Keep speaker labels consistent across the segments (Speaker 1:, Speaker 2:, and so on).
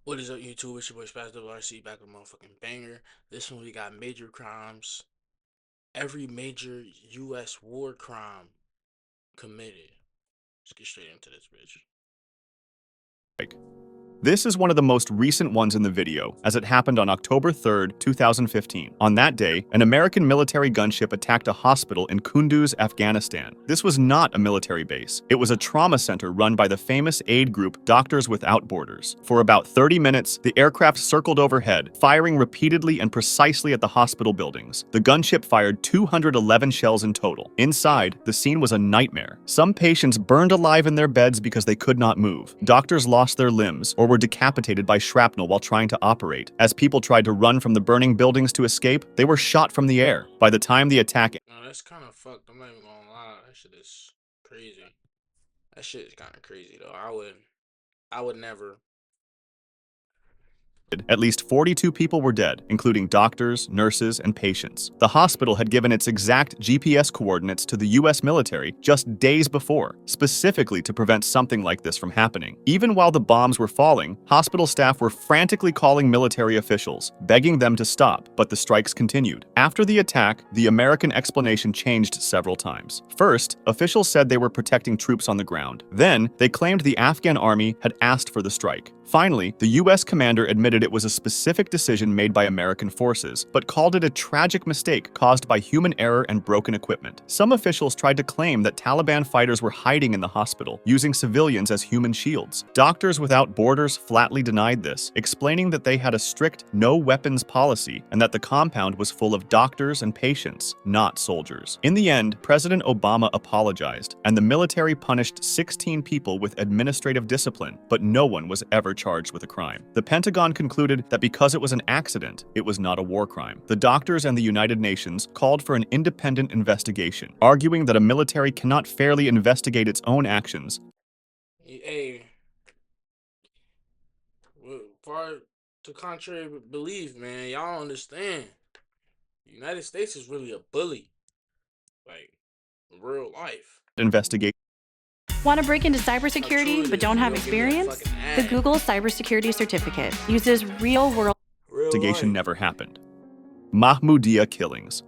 Speaker 1: What is up, YouTube? It's your boy SPAZWRC back with a motherfucking banger. This one we got major crimes. Every major U.S. war crime committed. Let's get straight into this, bitch.
Speaker 2: This is one of the most recent ones in the video, as it happened on October 3rd, 2015. On that day, an American military gunship attacked a hospital in Kunduz, Afghanistan. This was not a military base. It was a trauma center run by the famous aid group Doctors Without Borders. For about 30 minutes, the aircraft circled overhead, firing repeatedly and precisely at the hospital buildings. The gunship fired 211 shells in total. Inside, the scene was a nightmare. Some patients burned alive in their beds because they could not move. Doctors lost their limbs or were decapitated by shrapnel while trying to operate. As people tried to run from the burning buildings to escape, they were shot from the air. By the time the attack
Speaker 1: No, that's kind of fucked. I'm not even gonna lie. That shit is crazy. That shit is kind of crazy though. I would never.
Speaker 2: at least 42 people were dead, including doctors, nurses, and patients. The hospital had given its exact GPS coordinates to the US military just days before, specifically to prevent something like this from happening. Even while the bombs were falling, hospital staff were frantically calling military officials, begging them to stop, but the strikes continued. After the attack, the American explanation changed several times. First, officials said they were protecting troops on the ground. Then, they claimed the Afghan army had asked for the strike. Finally, the US commander admitted it was a specific decision made by American forces, but called it a tragic mistake caused by human error and broken equipment. Some officials tried to claim that Taliban fighters were hiding in the hospital, using civilians as human shields. Doctors Without Borders flatly denied this, explaining that they had a strict no-weapons policy and that the compound was full of doctors and patients, not soldiers. In the end, President Obama apologized, and the military punished 16 people with administrative discipline, but no one was ever charged with a crime. The Pentagon concluded that because it was an accident, it was not a war crime. The doctors and the United Nations called for an independent investigation, arguing that a military cannot fairly investigate its own actions.
Speaker 1: Hey, far to contrary belief, man, y'all don't understand. The United States is really a bully, like in real life.
Speaker 2: Investigation
Speaker 3: Want to break into
Speaker 1: How true
Speaker 3: cybersecurity
Speaker 1: it
Speaker 3: but
Speaker 1: is,
Speaker 3: don't
Speaker 1: we
Speaker 3: have
Speaker 1: gonna give you that
Speaker 3: experience?
Speaker 1: fucking
Speaker 3: The
Speaker 1: ad.
Speaker 3: Google Cybersecurity Certificate uses real-world
Speaker 1: Real life.
Speaker 2: never happened. Mahmoudiya killings.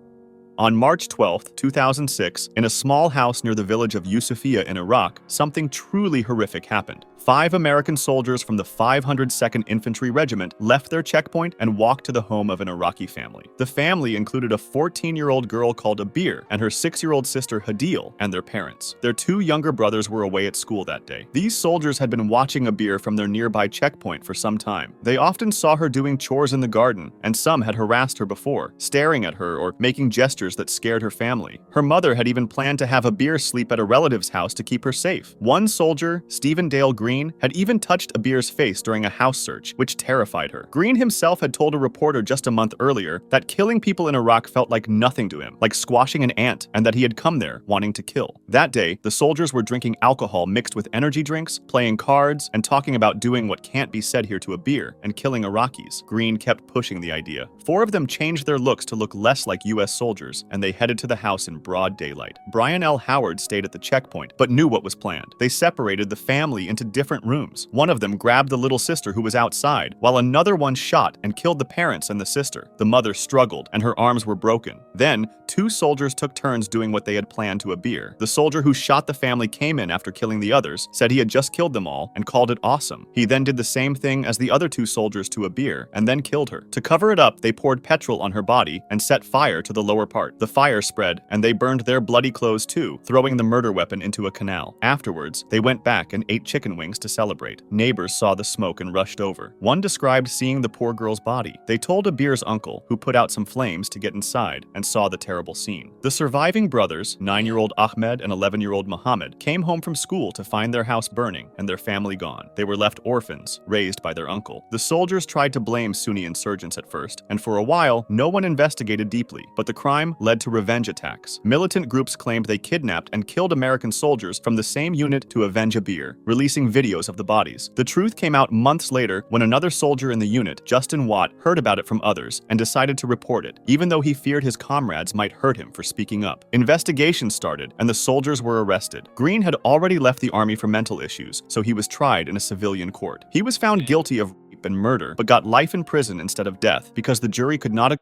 Speaker 2: On March 12, 2006, in a small house near the village of Yusufia in Iraq, something truly horrific happened. 5 American soldiers from the 502nd Infantry Regiment left their checkpoint and walked to the home of an Iraqi family. The family included a 14-year-old girl called Abir and her 6-year-old sister Hadil and their parents. Their 2 younger brothers were away at school that day. These soldiers had been watching Abir from their nearby checkpoint for some time. They often saw her doing chores in the garden, and some had harassed her before, staring at her or making gestures that scared her family. Her mother had even planned to have Abir sleep at a relative's house to keep her safe. One soldier, Stephen Dale Green, had even touched Abir's face during a house search, which terrified her. Green himself had told a reporter just a month earlier that killing people in Iraq felt like nothing to him, like squashing an ant, and that he had come there wanting to kill. That day, the soldiers were drinking alcohol mixed with energy drinks, playing cards, and talking about doing what can't be said here to Abir and killing Iraqis. Green kept pushing the idea. 4 of them changed their looks to look less like US soldiers, and they headed to the house in broad daylight. Brian L. Howard stayed at the checkpoint, but knew what was planned. They separated the family into different rooms. One of them grabbed the little sister who was outside, while another one shot and killed the parents and the sister. The mother struggled, and her arms were broken. Then, 2 soldiers took turns doing what they had planned to Abir. The soldier who shot the family came in after killing the others, said he had just killed them all, and called it awesome. He then did the same thing as the other 2 soldiers to Abir, and then killed her. To cover it up, they poured petrol on her body and set fire to the lower part. The fire spread, and they burned their bloody clothes too, throwing the murder weapon into a canal. Afterwards, they went back and ate chicken wings to celebrate. Neighbors saw the smoke and rushed over. One described seeing the poor girl's body. They told Abir's uncle, who put out some flames to get inside, and saw the terrible scene. The surviving brothers, 9-year-old Ahmed and 11-year-old Mohammed, came home from school to find their house burning and their family gone. They were left orphans, raised by their uncle. The soldiers tried to blame Sunni insurgents at first, and for a while, no one investigated deeply, but the crime led to revenge attacks. Militant groups claimed they kidnapped and killed American soldiers from the same unit to avenge Abir, releasing videos of the bodies. The truth came out months later when another soldier in the unit, Justin Watt, heard about it from others and decided to report it, even though he feared his comrades might hurt him for speaking up. Investigations started, and the soldiers were arrested. Green had already left the army for mental issues, so he was tried in a civilian court. He was found guilty of rape, rape and murder, but got life in prison instead of death because the jury could not.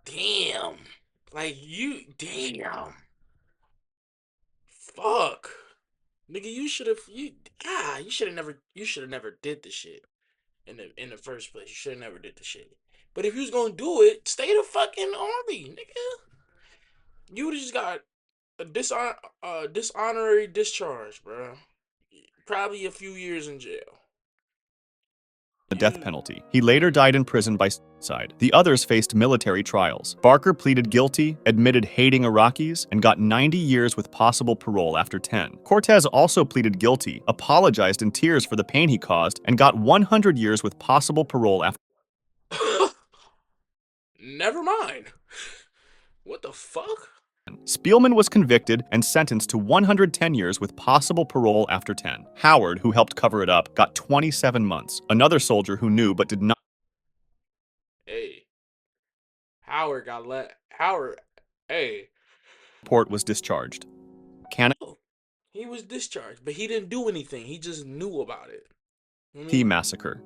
Speaker 1: Damn. Damn. Fuck. Nigga, you should have never did the shit in the first place. You should have never did the shit. But if you was gonna do it, stay the fucking army, nigga. You would've just got a dishonorary discharge, bro. Probably a few years in jail.
Speaker 2: The death penalty. He later died in prison by suicide. The others faced military trials. Barker pleaded guilty, admitted hating Iraqis, and got 90 years with possible parole after 10. Cortez also pleaded guilty, apologized in tears for the pain he caused, and got 100 years with possible parole after.
Speaker 1: Never mind. What the fuck?
Speaker 2: Spielman was convicted and sentenced to 110 years with possible parole after 10. Howard, who helped cover it up, got 27 months. Another soldier who knew but did not.
Speaker 1: Hey. Howard got let. Howard. Hey.
Speaker 2: Report was discharged.
Speaker 1: He was discharged, but he didn't do anything. He just knew about it.
Speaker 2: Kankakee Massacre.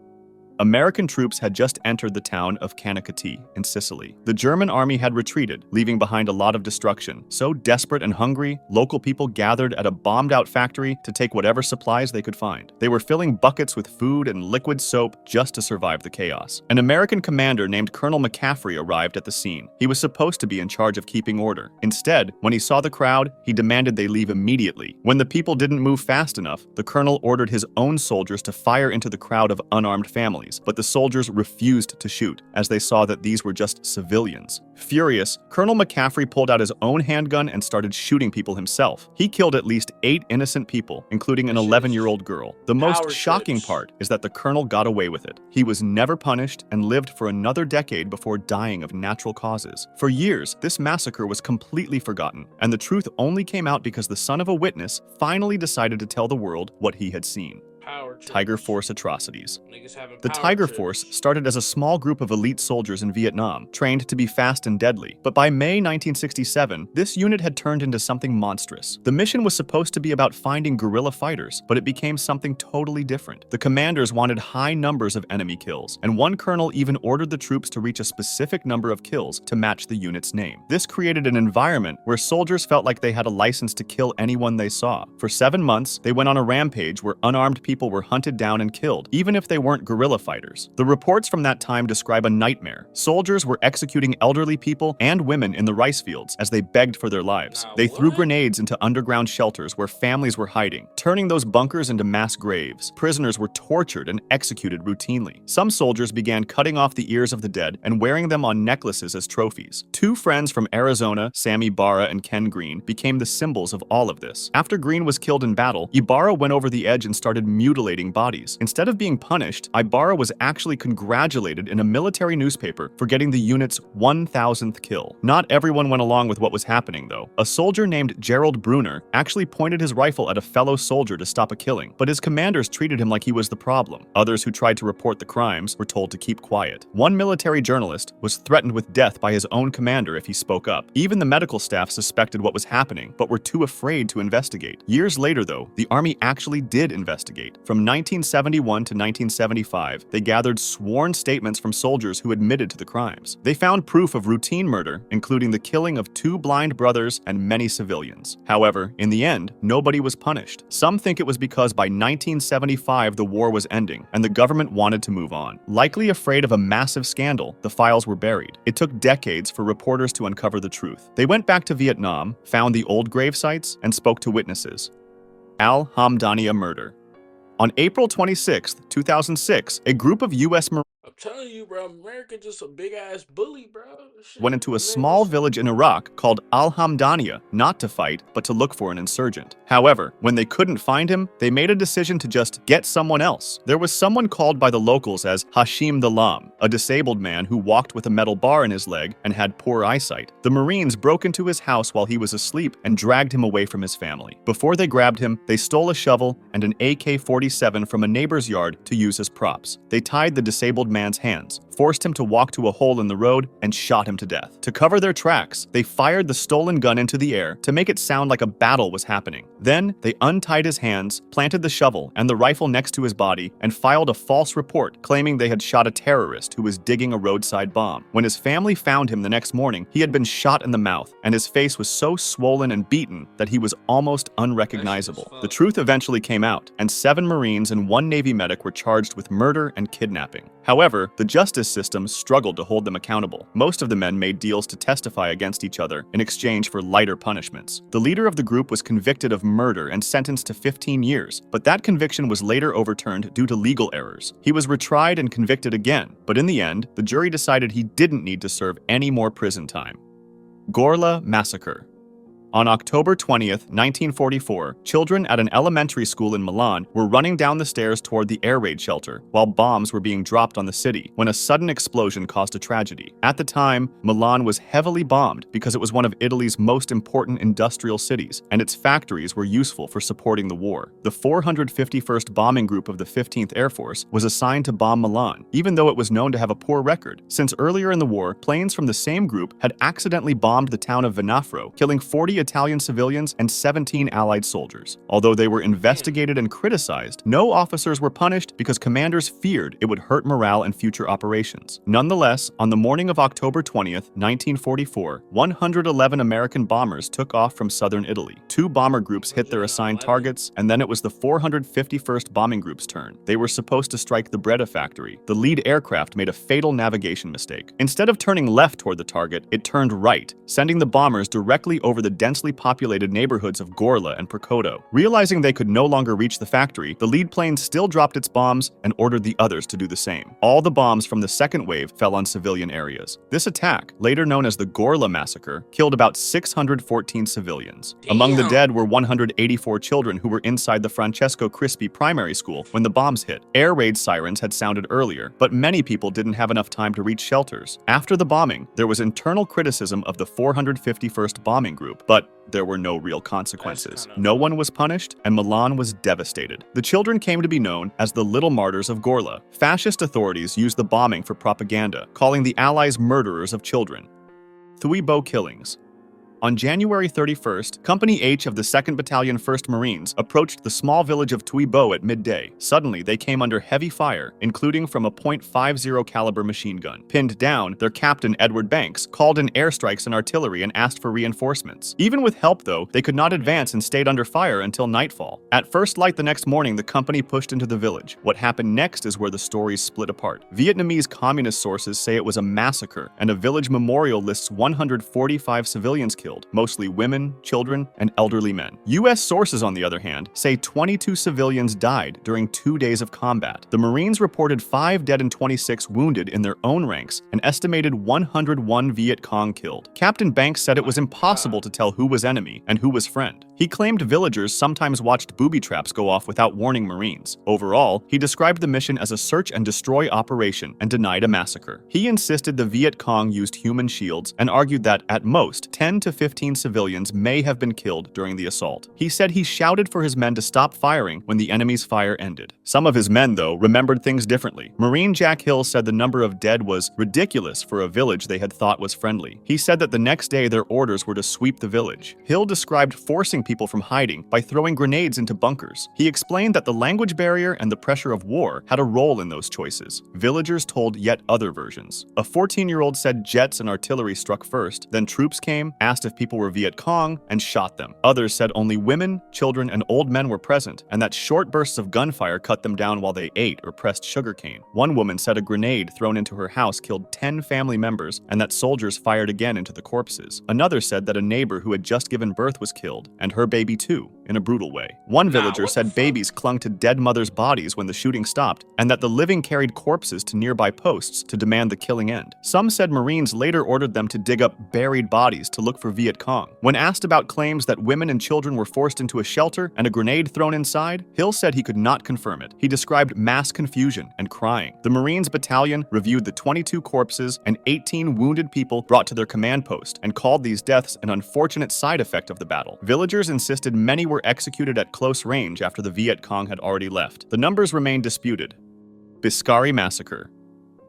Speaker 2: American troops had just entered the town of Kankakee in Sicily. The German army had retreated, leaving behind a lot of destruction. So desperate and hungry, local people gathered at a bombed-out factory to take whatever supplies they could find. They were filling buckets with food and liquid soap just to survive the chaos. An American commander named Colonel McCaffrey arrived at the scene. He was supposed to be in charge of keeping order. Instead, when he saw the crowd, he demanded they leave immediately. When the people didn't move fast enough, the colonel ordered his own soldiers to fire into the crowd of unarmed families. But the soldiers refused to shoot, as they saw that these were just civilians. Furious, Colonel McCaffrey pulled out his own handgun and started shooting people himself. He killed at least 8 innocent people, including an 11-year-old girl. The most shocking part is that the colonel got away with it. He was never punished and lived for another decade before dying of natural causes. For years, this massacre was completely forgotten, and the truth only came out because the son of a witness finally decided to tell the world what he had seen. Tiger Force atrocities. The Tiger Force started as a small group of elite soldiers in Vietnam, trained to be fast and deadly. But by May 1967, this unit had turned into something monstrous. The mission was supposed to be about finding guerrilla fighters, but it became something totally different. The commanders wanted high numbers of enemy kills, and one colonel even ordered the troops to reach a specific number of kills to match the unit's name. This created an environment where soldiers felt like they had a license to kill anyone they saw. For 7 months, they went on a rampage where unarmed people were hunted down and killed, even if they weren't guerrilla fighters. The reports from that time describe a nightmare. Soldiers were executing elderly people and women in the rice fields as they begged for their lives. They threw grenades into underground shelters where families were hiding, turning those bunkers into mass graves. Prisoners were tortured and executed routinely. Some soldiers began cutting off the ears of the dead and wearing them on necklaces as trophies. 2 friends from Arizona, Sammy Barra and Ken Green, became the symbols of all of this. After Green was killed in battle, Ibarra went over the edge and started mutilating bodies. Instead of being punished, Ibarra was actually congratulated in a military newspaper for getting the unit's 1,000th kill. Not everyone went along with what was happening, though. A soldier named Gerald Bruner actually pointed his rifle at a fellow soldier to stop a killing, but his commanders treated him like he was the problem. Others who tried to report the crimes were told to keep quiet. One military journalist was threatened with death by his own commander if he spoke up. Even the medical staff suspected what was happening, but were too afraid to investigate. Years later, though, the army actually did investigate. From 1971 to 1975, they gathered sworn statements from soldiers who admitted to the crimes. They found proof of routine murder, including the killing of 2 blind brothers and many civilians. However, in the end, nobody was punished. Some think it was because by 1975 the war was ending, and the government wanted to move on. Likely afraid of a massive scandal, the files were buried. It took decades for reporters to uncover the truth. They went back to Vietnam, found the old grave sites, and spoke to witnesses. Al-Hamdaniya murder. On April 26, 2006, a group of U.S. Marines
Speaker 1: I'm telling you, bro, America just a big-ass bully, bro.
Speaker 2: went into a small village in Iraq called Al-Hamdaniya, not to fight, but to look for an insurgent. However, when they couldn't find him, they made a decision to just get someone else. There was someone called by the locals as Hashim the Lam, a disabled man who walked with a metal bar in his leg and had poor eyesight. The Marines broke into his house while he was asleep and dragged him away from his family. Before they grabbed him, they stole a shovel and an AK-47 from a neighbor's yard to use as props. They tied the disabled man's hands, forced him to walk to a hole in the road, and shot him to death. To cover their tracks, they fired the stolen gun into the air to make it sound like a battle was happening. Then, they untied his hands, planted the shovel and the rifle next to his body, and filed a false report claiming they had shot a terrorist who was digging a roadside bomb. When his family found him the next morning, he had been shot in the mouth, and his face was so swollen and beaten that he was almost unrecognizable. The truth eventually came out, and 7 Marines and 1 Navy medic were charged with murder and kidnapping. However, the justice system struggled to hold them accountable. Most of the men made deals to testify against each other in exchange for lighter punishments. The leader of the group was convicted of murder and sentenced to 15 years, but that conviction was later overturned due to legal errors. He was retried and convicted again, but in the end, the jury decided he didn't need to serve any more prison time. Gorla Massacre. On October 20th, 1944, children at an elementary school in Milan were running down the stairs toward the air raid shelter while bombs were being dropped on the city when a sudden explosion caused a tragedy. At the time, Milan was heavily bombed because it was one of Italy's most important industrial cities, and its factories were useful for supporting the war. The 451st Bombing Group of the 15th Air Force was assigned to bomb Milan, even though it was known to have a poor record, since earlier in the war, planes from the same group had accidentally bombed the town of Venafro, killing 40 Italian civilians and 17 Allied soldiers. Although they were investigated and criticized, no officers were punished because commanders feared it would hurt morale in future operations. Nonetheless, on the morning of October 20th, 1944, 111 American bombers took off from southern Italy. 2 bomber groups hit their assigned targets, and then it was the 451st Bombing Group's turn. They were supposed to strike the Breda factory. The lead aircraft made a fatal navigation mistake. Instead of turning left toward the target, it turned right, sending the bombers directly over the densely populated neighborhoods of Gorla and Prakoto. Realizing they could no longer reach the factory, the lead plane still dropped its bombs and ordered the others to do the same. All the bombs from the second wave fell on civilian areas. This attack, later known as the Gorla Massacre, killed about 614 civilians. Among the dead were 184 children who were inside the Francesco Crispi primary school when the bombs hit. Air raid sirens had sounded earlier, but many people didn't have enough time to reach shelters. After the bombing, there was internal criticism of the 451st Bombing Group, but there were no real consequences. No one was punished, and Milan was devastated. The children came to be known as the Little Martyrs of Gorla. Fascist authorities used the bombing for propaganda, calling the Allies murderers of children. Thuibo killings. On January 31st, Company H of the 2nd Battalion 1st Marines approached the small village of Thuibo at midday. Suddenly, they came under heavy fire, including from a .50 caliber machine gun. Pinned down, their captain, Edward Banks, called in airstrikes and artillery and asked for reinforcements. Even with help, though, they could not advance and stayed under fire until nightfall. At first light the next morning, the company pushed into the village. What happened next is where the stories split apart. Vietnamese communist sources say it was a massacre, and a village memorial lists 145 civilians killed, mostly women, children, and elderly men. U.S. sources, on the other hand, say 22 civilians died during 2 days of combat. The Marines reported 5 dead and 26 wounded in their own ranks, an estimated 101 Viet Cong killed. Captain Banks said it was impossible to tell who was enemy and who was friend. He claimed villagers sometimes watched booby traps go off without warning Marines. Overall, he described the mission as a search and destroy operation and denied a massacre. He insisted the Viet Cong used human shields and argued that, at most, 10 to 15 civilians may have been killed during the assault. He said he shouted for his men to stop firing when the enemy's fire ended. Some of his men, though, remembered things differently. Marine Jack Hill said the number of dead was ridiculous for a village they had thought was friendly. He said that the next day their orders were to sweep the village. Hill described forcing people from hiding by throwing grenades into bunkers. He explained that the language barrier and the pressure of war had a role in those choices. Villagers told yet other versions. A 14-year-old said jets and artillery struck first, then troops came, asked if people were Viet Cong, and shot them. Others said only women, children, and old men were present, and that short bursts of gunfire cut them down while they ate or pressed sugarcane. One woman said a grenade thrown into her house killed 10 family members, and that soldiers fired again into the corpses. Another said that a neighbor who had just given birth was killed, and her baby too, in a brutal way. One villager said babies clung to dead mothers' bodies when the shooting stopped, and that the living carried corpses to nearby posts to demand the killing end. Some said Marines later ordered them to dig up buried bodies to look for Viet Cong. When asked about claims that women and children were forced into a shelter and a grenade thrown inside, Hill said he could not confirm it. He described mass confusion and crying. The Marines battalion reviewed the 22 corpses and 18 wounded people brought to their command post and called these deaths an unfortunate side effect of the battle. Villagers insisted many were executed at close range after the Viet Cong had already left. The numbers remain disputed. Biscari Massacre.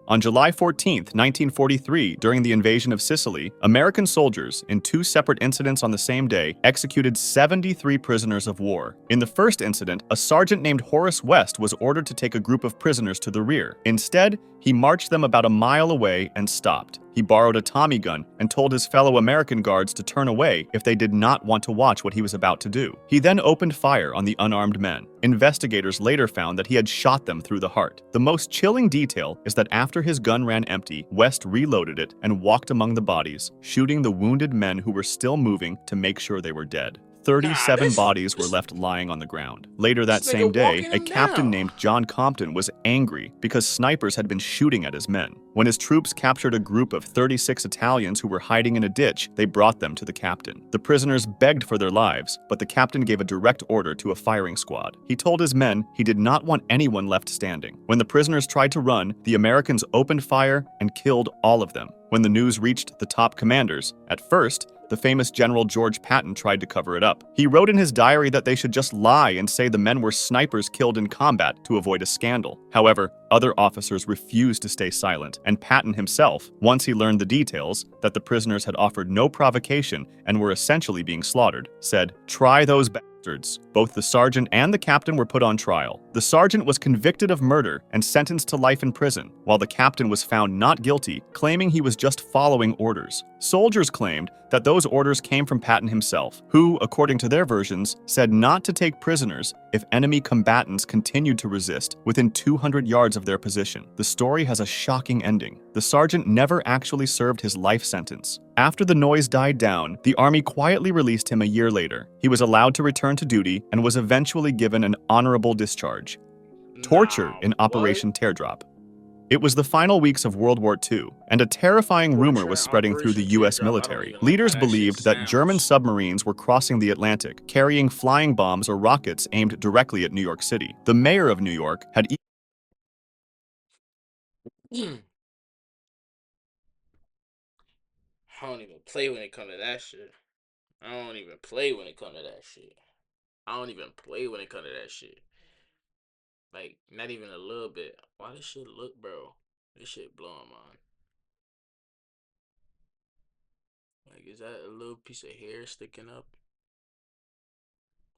Speaker 2: On July 14, 1943, during the invasion of Sicily, American soldiers, in two separate incidents on the same day, executed 73 prisoners of war. In the first incident, a sergeant named Horace West was ordered to take a group of prisoners to the rear. Instead, he marched them about a mile away and stopped. He borrowed a Tommy gun and told his fellow American guards to turn away if they did not want to watch what he was about to do. He then opened fire on the unarmed men. Investigators later found that he had shot them through the heart. The most chilling detail is that after his gun ran empty, West reloaded it and walked among the bodies, shooting the wounded men who were still moving to make sure they were dead. 37 bodies were left lying on the ground. Later that same day, a captain named John Compton was angry because snipers had been shooting at his men. When his troops captured a group of 36 Italians who were hiding in a ditch, they brought them to the captain. The prisoners begged for their lives, but the captain gave a direct order to a firing squad. He told his men he did not want anyone left standing. When the prisoners tried to run, the Americans opened fire and killed all of them. When the news reached the top commanders, at first, the famous General George Patton tried to cover it up. He wrote in his diary that they should just lie and say the men were snipers killed in combat to avoid a scandal. However, other officers refused to stay silent, and Patton himself, once he learned the details, that the prisoners had offered no provocation and were essentially being slaughtered, said, "Try those bastards." Both the sergeant and the captain were put on trial. The sergeant was convicted of murder and sentenced to life in prison, while the captain was found not guilty, claiming he was just following orders. Soldiers claimed that those orders came from Patton himself, who, according to their versions, said not to take prisoners if enemy combatants continued to resist within 200 yards of their position. The story has a shocking ending. The sergeant never actually served his life sentence. After the noise died down, the army quietly released him a year later. He was allowed to return to duty and was eventually given an honorable discharge. Torture in Operation Teardrop. It was the final weeks of World War II, and a terrifying rumor was spreading through the U.S. military. Leaders believed that German submarines were crossing the Atlantic, carrying flying bombs or rockets aimed directly at New York City. The mayor of New York had
Speaker 1: I don't even play when it comes to that shit. I don't even play when it comes to that shit. I don't even play when it comes to that shit. Like, not even a little bit. Why this shit look, bro? This shit blowing mine. Like, is that a little piece of hair sticking up?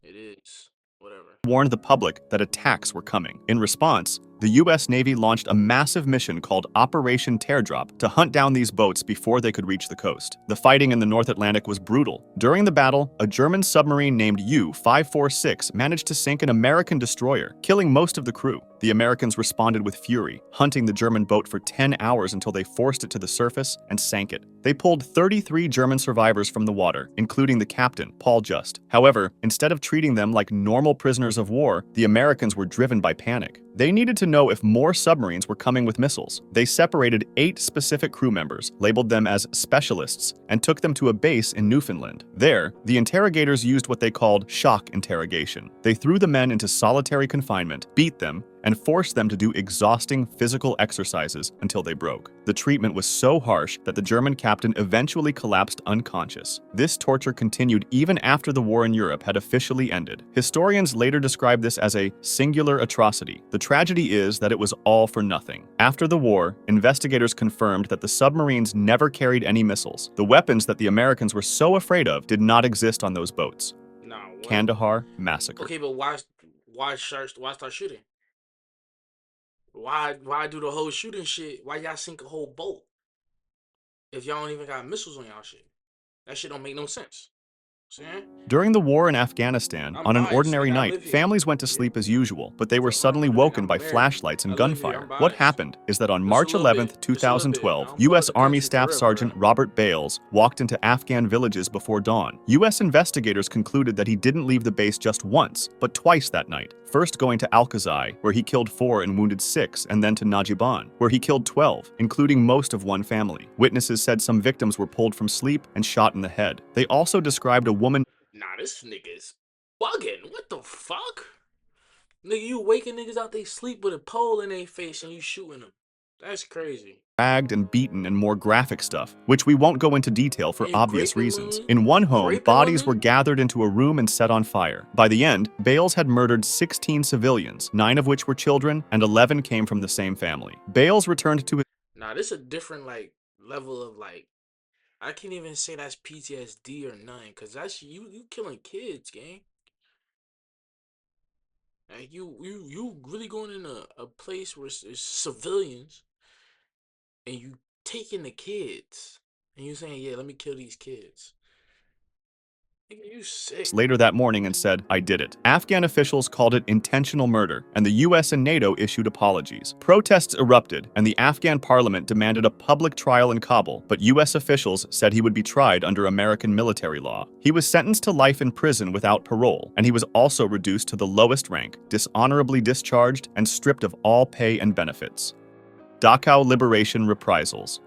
Speaker 1: It is. Whatever.
Speaker 2: warned the public that attacks were coming. In response, the U.S. Navy launched a massive mission called Operation Teardrop to hunt down these boats before they could reach the coast. The fighting in the North Atlantic was brutal. During the battle, a German submarine named U-546 managed to sink an American destroyer, killing most of the crew. The Americans responded with fury, hunting the German boat for 10 hours until they forced it to the surface and sank it. They pulled 33 German survivors from the water, including the captain, Paul Just. However, instead of treating them like normal prisoners of war, the Americans were driven by panic. They needed to know if more submarines were coming with missiles. They separated 8 specific crew members, labeled them as specialists, and took them to a base in Newfoundland. There, the interrogators used what they called shock interrogation. They threw the men into solitary confinement, beat them, and forced them to do exhausting physical exercises until they broke. The treatment was so harsh that the German captain eventually collapsed unconscious. This torture continued even after the war in Europe had officially ended. Historians later described this as a singular atrocity. The tragedy is that it was all for nothing. After the war, investigators confirmed that the submarines never carried any missiles. The weapons that the Americans were so afraid of did not exist on those boats.
Speaker 1: Nah, what?
Speaker 2: Kandahar Massacre.
Speaker 1: Okay, but why start shooting? Why do the whole shooting shit? Why y'all sink a whole boat if y'all don't even got missiles on y'all shit? That shit don't make no sense. See?
Speaker 2: During the war in Afghanistan, on an ordinary night, families went to sleep as usual, but they were suddenly woken by flashlights and gunfire. What happened is that on March 11, 2012, U.S. Army Staff Sergeant Robert Bales walked into Afghan villages before dawn. U.S. investigators concluded that he didn't leave the base just once, but twice that night. First going to Al-Qazai, where he killed 4 and wounded 6, and then to Najiban, where he killed 12, including most of one family. Witnesses said some victims were pulled from sleep and shot in the head. They also described a woman—
Speaker 1: Nah, this nigga's bugging. What the fuck? Nigga, you waking niggas out they sleep with a pole in their face and you shooting them. That's crazy.
Speaker 2: dragged and beaten and more graphic stuff, which we won't go into detail for obvious reasons. In one home, bodies were gathered into a room and set on fire. By the end, Bales had murdered 16 civilians, 9 of which were children, and 11 came from the same family. Bales returned to his
Speaker 1: Nah, this a different like level of like. I can't even say that's PTSD or nothing, cause that's you killing kids, gang. Like you really going in a place where it's civilians and you taking the kids and you saying, yeah, let me kill these kids. Nigga, you sick.
Speaker 2: Later that morning and said, "I did it." Afghan officials called it intentional murder, and the US and NATO issued apologies. Protests erupted, and the Afghan parliament demanded a public trial in Kabul, but US officials said he would be tried under American military law. He was sentenced to life in prison without parole, and he was also reduced to the lowest rank, dishonorably discharged, and stripped of all pay and benefits. Dachau Liberation Reprisals.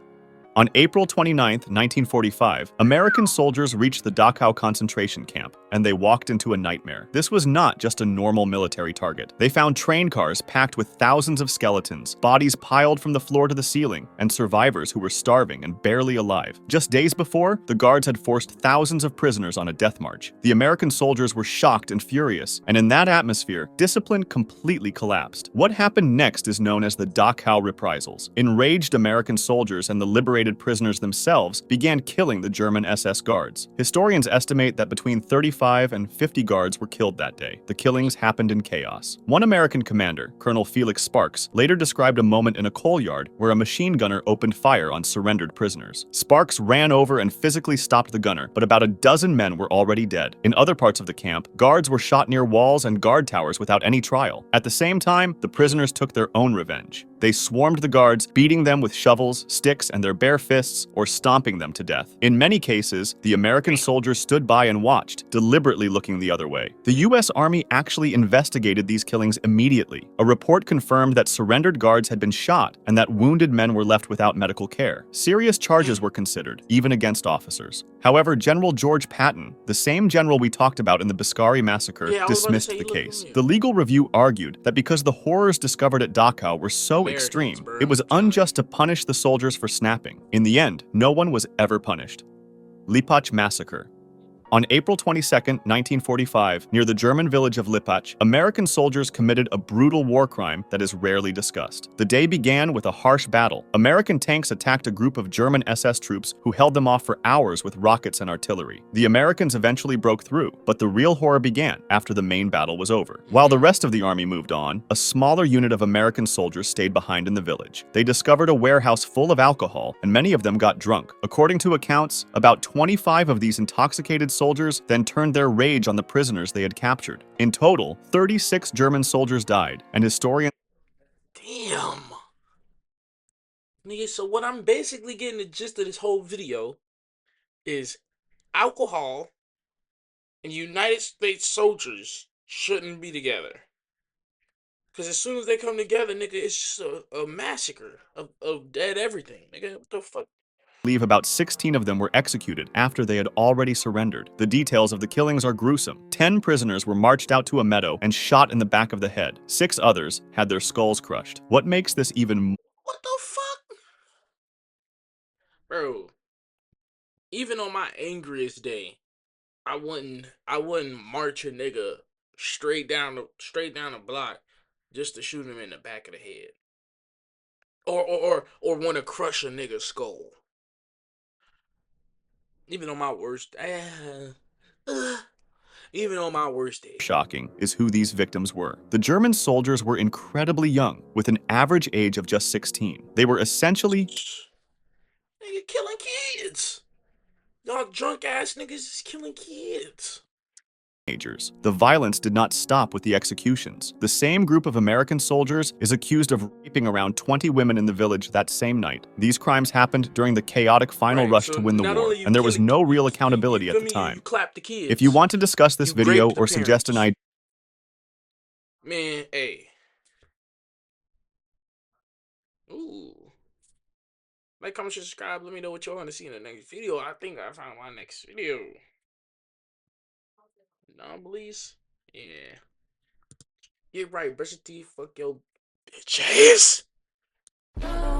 Speaker 2: On April 29, 1945, American soldiers reached the Dachau concentration camp, and they walked into a nightmare. This was not just a normal military target. They found train cars packed with thousands of skeletons, bodies piled from the floor to the ceiling, and survivors who were starving and barely alive. Just days before, the guards had forced thousands of prisoners on a death march. The American soldiers were shocked and furious, and in that atmosphere, discipline completely collapsed. What happened next is known as the Dachau Reprisals. Enraged American soldiers and the liberated prisoners themselves began killing the German SS guards. Historians estimate that between 35 and 50 guards were killed that day. The killings happened in chaos. One American commander, Colonel Felix Sparks, later described a moment in a coal yard where a machine gunner opened fire on surrendered prisoners. Sparks ran over and physically stopped the gunner, but about a dozen men were already dead. In other parts of the camp, guards were shot near walls and guard towers without any trial. At the same time, the prisoners took their own revenge. They swarmed the guards, beating them with shovels, sticks, and their bare fists, or stomping them to death. In many cases, the American soldiers stood by and watched, deliberately looking the other way. The US Army actually investigated these killings immediately. A report confirmed that surrendered guards had been shot and that wounded men were left without medical care. Serious charges were considered, even against officers. However, General George Patton, the same general we talked about in the Biscari massacre,
Speaker 1: Yeah, I was about to
Speaker 2: dismissed
Speaker 1: say
Speaker 2: the
Speaker 1: he looked
Speaker 2: case.
Speaker 1: familiar.
Speaker 2: The legal review argued that because the horrors discovered at Dachau were so
Speaker 1: Americans,
Speaker 2: extreme,
Speaker 1: bro.
Speaker 2: it was unjust to punish the soldiers for snapping. In the end, no one was ever punished. Lipach Massacre. On April 22, 1945, near the German village of Lipach, American soldiers committed a brutal war crime that is rarely discussed. The day began with a harsh battle. American tanks attacked a group of German SS troops who held them off for hours with rockets and artillery. The Americans eventually broke through, but the real horror began after the main battle was over. While the rest of the army moved on, a smaller unit of American soldiers stayed behind in the village. They discovered a warehouse full of alcohol, and many of them got drunk. According to accounts, about 25 of these intoxicated soldiers then turned their rage on the prisoners they had captured. In total, 36 German soldiers died, and historians
Speaker 1: Damn. Nigga, so what I'm basically getting the gist of this whole video is alcohol and United States soldiers shouldn't be together. Because as soon as they come together, nigga, it's just a massacre of dead everything. Nigga, what the fuck?
Speaker 2: believe about 16 of them were executed after they had already surrendered. The details of the killings are gruesome. 10 prisoners were marched out to a meadow and shot in the back of the head. 6 others had their skulls crushed. What makes this even
Speaker 1: What the fuck? Bro, even on my angriest day, I wouldn't march a nigga straight down the block just to shoot him in the back of the head. Or want to crush a nigga's skull. Even on my worst even on my worst day.
Speaker 2: shocking is who these victims were. The German soldiers were incredibly young, with an average age of just 16. They were essentially
Speaker 1: Nigga killing kids. Y'all drunk ass niggas is killing kids.
Speaker 2: teenagers. The violence did not stop with the executions. The same group of American soldiers is accused of raping around 20 women in the village that same night. These crimes happened during the chaotic final
Speaker 1: Right,
Speaker 2: rush
Speaker 1: so
Speaker 2: to win the
Speaker 1: not
Speaker 2: war,
Speaker 1: only you
Speaker 2: and there was
Speaker 1: killing
Speaker 2: no real
Speaker 1: you
Speaker 2: accountability at
Speaker 1: feel
Speaker 2: the
Speaker 1: me, you
Speaker 2: time.
Speaker 1: clap the kids.
Speaker 2: If you want to discuss this
Speaker 1: You
Speaker 2: video
Speaker 1: raped the
Speaker 2: or suggest an
Speaker 1: parents.
Speaker 2: idea,
Speaker 1: Man, hey. Ooh. Like, comment, subscribe. Let me know what you want to see in the next video. I think I found my next video. Non-beliefs? Yeah. Get right, brush your teeth, fuck your bitch ass.